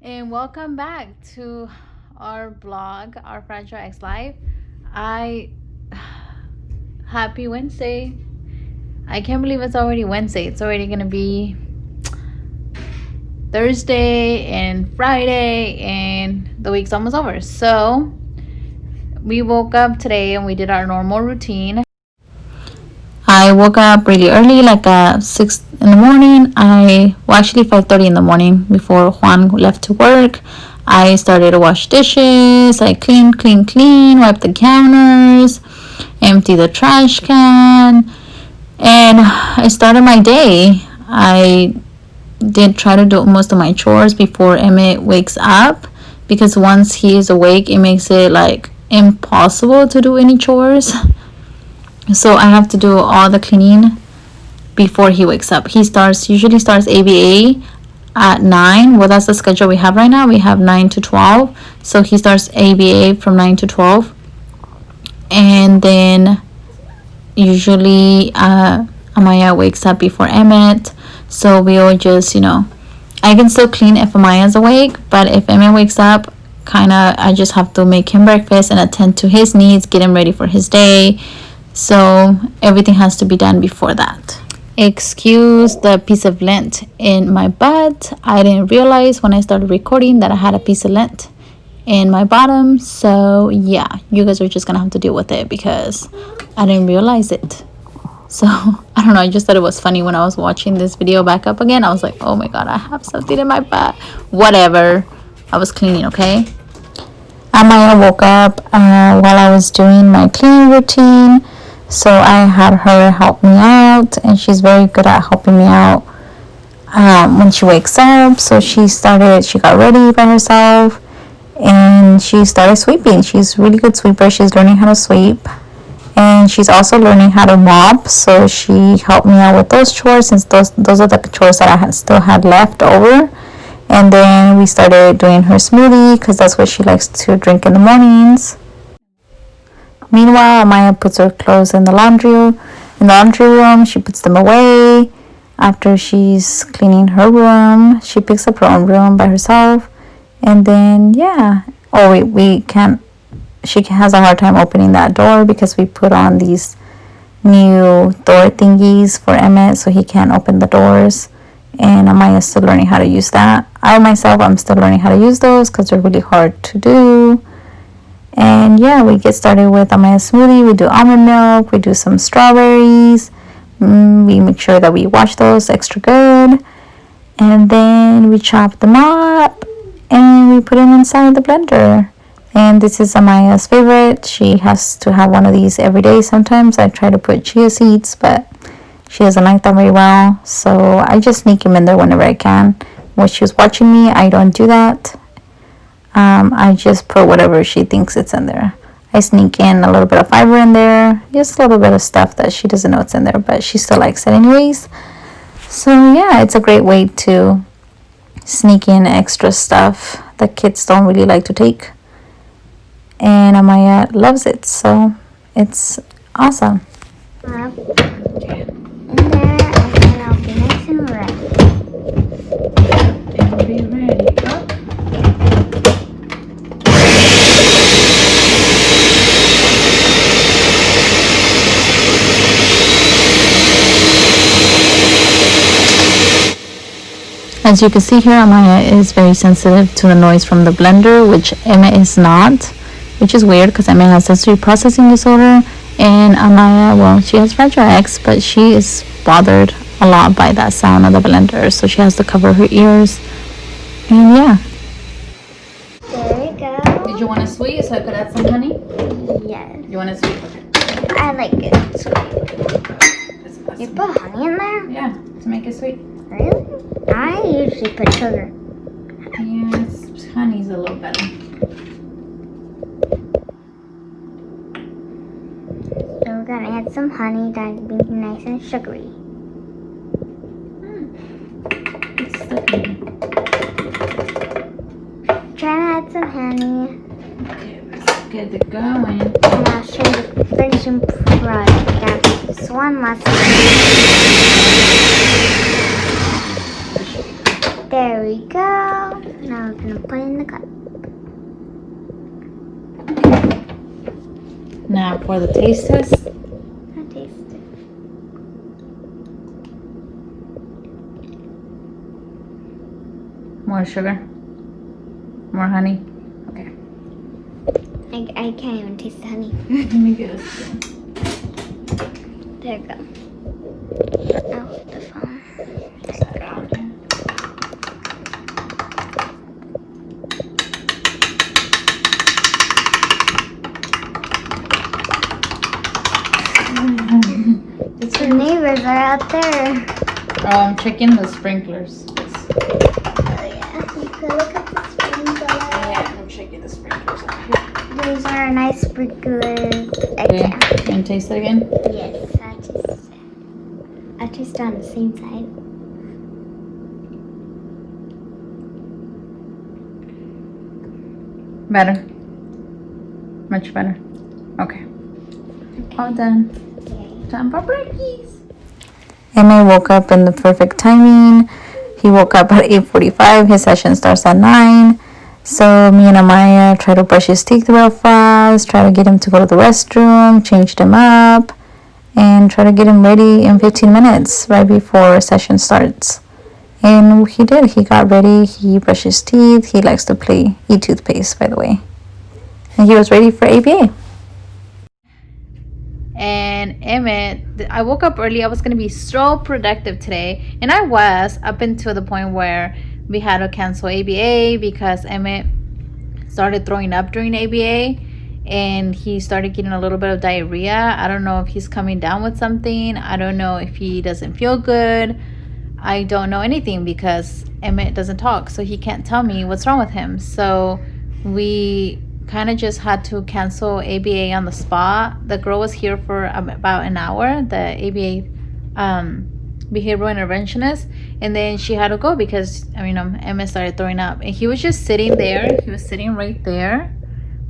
and welcome back to our vlog, our Fragile X Life. I Happy Wednesday. I can't believe it's already Wednesday. It's already gonna be Thursday and Friday, and the week's almost over. So we woke up today and we did our normal routine. I woke up really early, like at 6 in the morning. Actually 5:30 in the morning before Juan left to work. I started to wash dishes. I clean, wipe the counters, empty the trash can, and I started my day. I did try to do most of my chores before Emmett wakes up, because once he is awake, it makes it like impossible to do any chores. So I have to do all the cleaning before he wakes up. He usually starts ABA at 9. Well, that's the schedule we have right now. We have 9 to 12. So he starts ABA from 9 to 12. And then usually Amaya wakes up before Emmett. So we'll just, I can still clean if Amaya's awake. But if Emmett wakes up, I just have to make him breakfast and attend to his needs, get him ready for his day. So everything has to be done before that. Excuse the piece of lint in my butt. I didn't realize when I started recording that I had a piece of lint in my bottom. So yeah, you guys are just gonna have to deal with it because I didn't realize it. So I don't know, I just thought it was funny when I was watching this video back up again. I was like, oh my god, I have something in my butt. Whatever, I was cleaning, okay? Amaya woke up while I was doing my cleaning routine. So I had her help me out, and she's very good at helping me out when she wakes up. So she got ready by herself, and she started sweeping. She's a really good sweeper. She's learning how to sweep, and she's also learning how to mop. So she helped me out with those chores, since those are the chores that I still had left over. And then we started doing her smoothie, because that's what she likes to drink in the mornings. Meanwhile, Amaya puts her clothes in the laundry room. She puts them away. After she's cleaning her room, she picks up her own room by herself. And then, yeah. Oh, wait, we can't. She has a hard time opening that door because we put on these new door thingies for Emmett, so he can't open the doors. And Amaya's still learning how to use that. I'm still learning how to use those because they're really hard to do. And yeah, we get started with Amaya's smoothie. We do almond milk. We do some strawberries. We make sure that we wash those extra good. And then we chop them up and we put them inside the blender. And this is Amaya's favorite. She has to have one of these every day. Sometimes I try to put chia seeds, but she doesn't like that very well. So I just sneak them in there whenever I can. When she's watching me, I don't do that. I just put whatever she thinks it's in there. I sneak in a little bit of fiber in there, just a little bit of stuff that she doesn't know it's in there, but she still likes it anyways. So yeah, it's a great way to sneak in extra stuff that kids don't really like to take. And Amaya loves it, so it's awesome. In there, and then I'll be nice and ready. It'll be ready. As you can see here, Amaya is very sensitive to the noise from the blender, which Emmett is not, which is weird because Emmett has sensory processing disorder, and Amaya, well, she has Fragile X, but she is bothered a lot by that sound of the blender, so she has to cover her ears. And yeah. There we go. Did you want a sweet so I could add some honey? Yes. You want a sweet? Okay. I like it sweet. You put honey in there? Yeah, to make it sweet. Really? I usually put sugar. Yes, honey's a little better. So we're gonna add some honey that'll be nice and sugary. It's sticking. Try to add some honey. Okay, let's get it going. And I'll show you the finishing product. Got this one last time. There we go. Now Now we're gonna put it in the cup. Now for the taste test. I'll taste it. More sugar. More honey. Okay. I can't even taste the honey. Let me get a spoon. There you go. Oh, the phone. Set it on there. It's The neighbors are out there. Oh, I'm checking the sprinklers. Oh yeah, you could look at the sprinklers. Yeah, I'm checking the sprinklers out here. These are nice sprinklers. Okay, and taste it again. Yes, I taste on the same side. Better. Much better. Okay. All done. Time for breakies. Emmett woke up in the perfect timing. He woke up at 8:45. His session starts at 9. So me and Amaya try to brush his teeth real fast, try to get him to go to the restroom, changed him up, and try to get him ready in 15 minutes right before session starts. And he did. He got ready. He brushed his teeth. He likes to eat toothpaste, by the way. And he was ready for ABA. And Emmett, I woke up early. I was going to be so productive today. And I was, up until the point where we had to cancel ABA because Emmett started throwing up during ABA. And he started getting a little bit of diarrhea. I don't know if he's coming down with something. I don't know if he doesn't feel good. I don't know anything because Emmett doesn't talk. So he can't tell me what's wrong with him. So we kind of just had to cancel ABA on the spot. The girl was here for about an hour, the ABA behavioral interventionist, and then she had to go because Emmett started throwing up, and he was just sitting there. He was sitting right there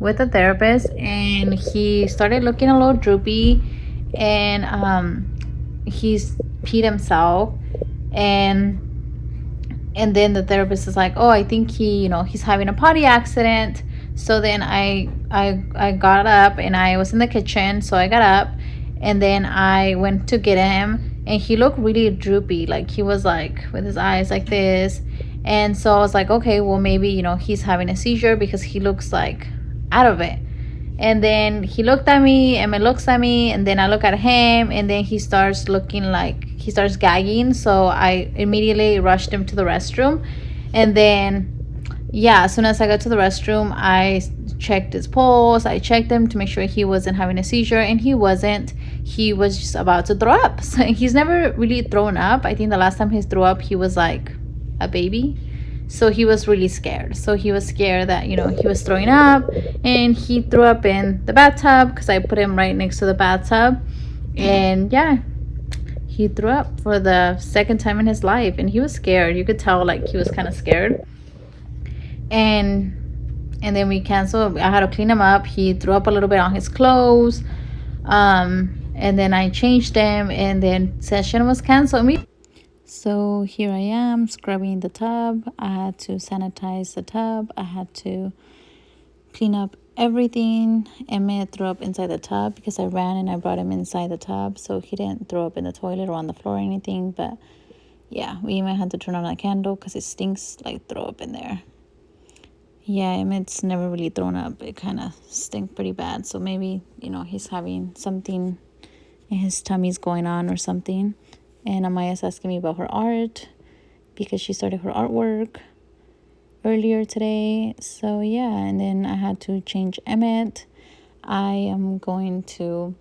with the therapist, and he started looking a little droopy, and he's peed himself, and then the therapist is like, oh, I think he's having a potty accident. So then I got up and I was in the kitchen. So I got up and then I went to get him, and he looked really droopy. Like he was like with his eyes like this. And so I was like, okay, well maybe, he's having a seizure because he looks like out of it. And then he looked at me, Emmett looks at me, and then I look at him, and then he starts looking like he starts gagging. So I immediately rushed him to the restroom. And then as soon as I got to the restroom, I checked his pulse. I checked him to make sure he wasn't having a seizure, and he wasn't. He was just about to throw up. So he's never really thrown up. I think the last time he threw up, he was like a baby. So he was really scared. So he was scared that, he was throwing up, and he threw up in the bathtub because I put him right next to the bathtub. And he threw up for the second time in his life, and he was scared. You could tell like he was kind of scared. And then we canceled. I had to clean him up. He threw up a little bit on his clothes. And then I changed him, and then session was canceled. So here I am scrubbing the tub. I had to sanitize the tub. I had to clean up everything. Emmett threw up inside the tub because I ran and I brought him inside the tub. So he didn't throw up in the toilet or on the floor or anything. But yeah, we even had to turn on a candle because it stinks like throw up in there. Yeah, Emmett's never really thrown up. It kind of stinks pretty bad. So maybe, he's having something in his tummy's going on or something. And Amaya's asking me about her art because she started her artwork earlier today. So yeah, and then I had to change Emmett. I am going to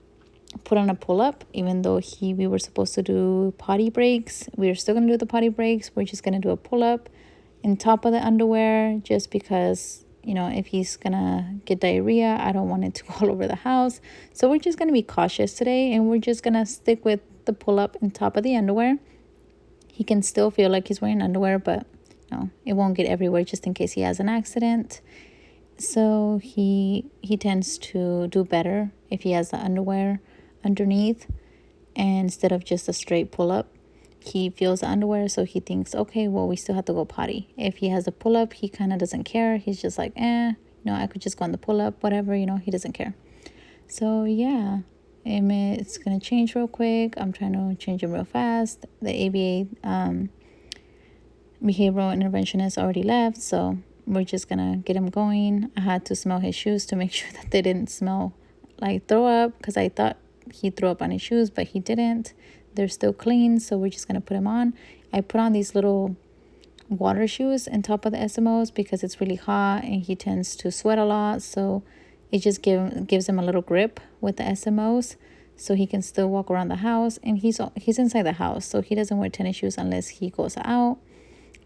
put on a pull-up, even though we were supposed to do potty breaks. We're still going to do the potty breaks. We're just going to do a pull-up in top of the underwear just because, if he's going to get diarrhea, I don't want it to go all over the house. So we're just going to be cautious today, and we're just going to stick with the pull-up in top of the underwear. He can still feel like he's wearing underwear, but it won't get everywhere just in case he has an accident. So he tends to do better if he has the underwear underneath and instead of just a straight pull-up. he feels the underwear, so he thinks, okay, well, we still have to go potty. If he has a pull-up, he kind of doesn't care. He's just like, I could just go on the pull-up, whatever, he doesn't care. So yeah, it's gonna change real quick. I'm trying to change him real fast. The ABA behavioral interventionist already left, so we're just gonna get him going. I had to smell his shoes to make sure that they didn't smell like throw up, because I thought he threw up on his shoes, but he didn't. They're still clean, so we're just gonna put him on. I put on these little water shoes on top of the SMOs because it's really hot and he tends to sweat a lot, so it just gives him a little grip with the SMOs, so he can still walk around the house. And he's inside the house, so he doesn't wear tennis shoes unless he goes out.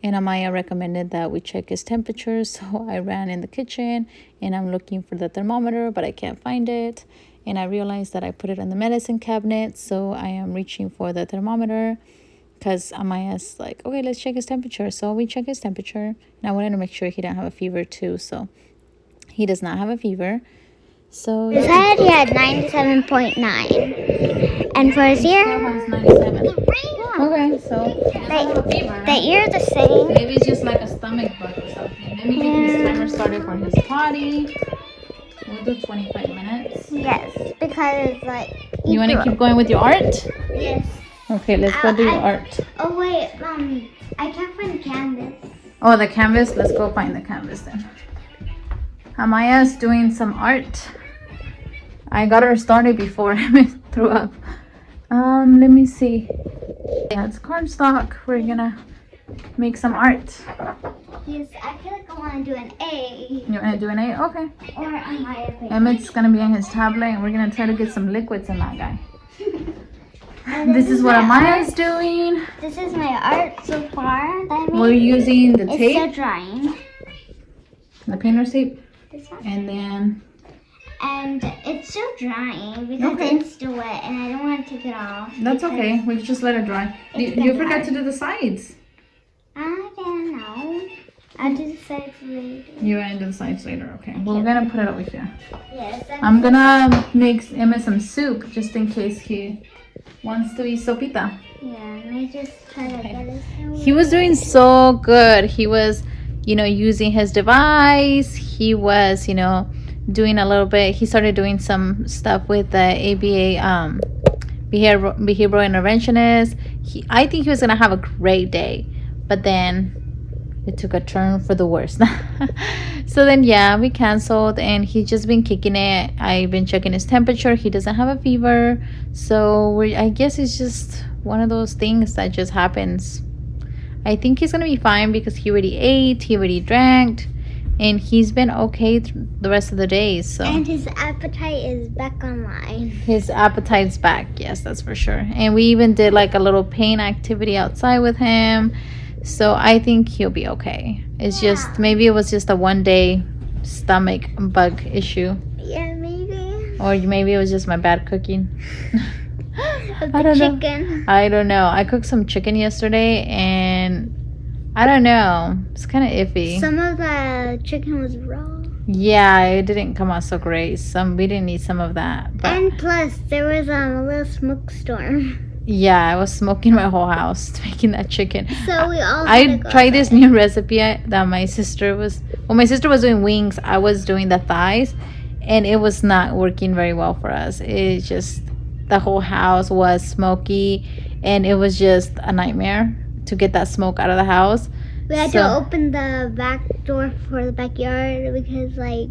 And Amaya recommended that we check his temperature, so I ran in the kitchen and I'm looking for the thermometer, but I can't find it. And I realized that I put it in the medicine cabinet, so I am reaching for the thermometer because Amaya's like, okay, let's check his temperature. So we check his temperature, and I wanted to make sure he didn't have a fever too. So he does not have a fever. So His head, he had 97.9. And for his ear, still has 97. yeah. Okay, so he doesn't have a fever. The ear the same. Maybe it's just like a stomach bug or something. Let me get his timer started for his potty. We'll do 25 minutes. Yes, because like. You want to keep going with your art? Yes. Okay, let's go do your art. Oh wait, I can't find the canvas. Oh, the canvas? Let's go find the canvas then. Amaya's doing some art. I got her started before Emmett threw up. Let me see. Yeah, it's cardstock. We're gonna make some art. Yes, I feel like I want to do an A. You wanna do an A? Okay. Or Amaya. Emmett's gonna be on his tablet and we're gonna try to get some liquids in that guy. This is what Amaya's doing. This is my art so far that I made. We're using the It's tape. still drying. The painter's tape. This one. And then And it's still drying because Okay. it's still wet and I don't want to take it off. that's because okay. We just let it dry. It's You been forgot dry. to do the sides. I don't know. I'll do the sides later. You want to do the sides later, okay. We're gonna put it over here. Yes. I'm gonna make Emmett some soup just in case he wants to eat sopita. Yeah, let me just try to get it. He was doing so good. He was, using his device. He was, doing a little bit. He started doing some stuff with the ABA behavioral interventionist. I think he was gonna have a great day, but then it took a turn for the worse. So then we canceled, and he's just been kicking it. I've been checking his temperature. He doesn't have a fever, so I guess it's just one of those things that just happens. I think he's gonna be fine because he already ate, he already drank, and he's been okay the rest of the day. So And his appetite is back online. his appetite's back. Yes, that's for sure. And we even did like a little paint activity outside with him. So I think he'll be okay. It's just, maybe it was just a 1 day stomach bug issue. Yeah, maybe. Or maybe it was just my bad cooking. Of I the don't know. chicken. I don't know. I cooked some chicken yesterday and I don't know. It's kind of iffy. Some of the chicken was raw. Yeah, it didn't come out so great. We didn't need some of that. But And plus, there was a little smoke storm. yeah, I was smoking my whole house making that chicken. So we all I had to go tried this outside. new recipe that my sister was doing wings. I was doing the thighs, and it was not working very well for us. It just, the whole house was smoky, and it was just a nightmare to get that smoke out of the house. We had So- to open the back door for the backyard because, like,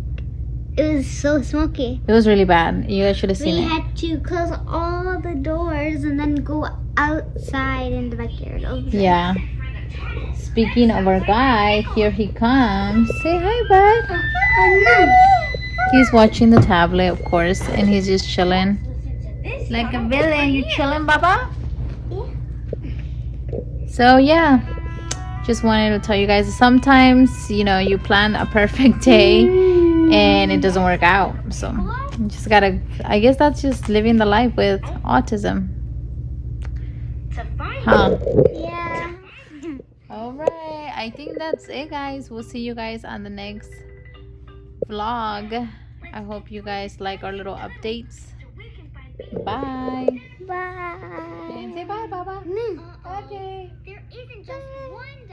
it was so smoky. It was really bad. You guys should have We seen it. had to close all the doors and then go outside in the backyard. Yeah. Speaking of our guy, here he comes. Say hi, bud. He's watching the tablet, of course, and he's just chilling. Like a villain. You chilling, Baba? So, yeah. Just wanted to tell you guys, sometimes, you plan a perfect day and it doesn't work out. So, you just gotta, I guess that's just living the life with autism. Huh? Yeah. Alright, I think that's it, guys. We'll see you guys on the next vlog. I hope you guys like our little updates. Bye. Bye. Say bye, Baba. No. Okay. There isn't just one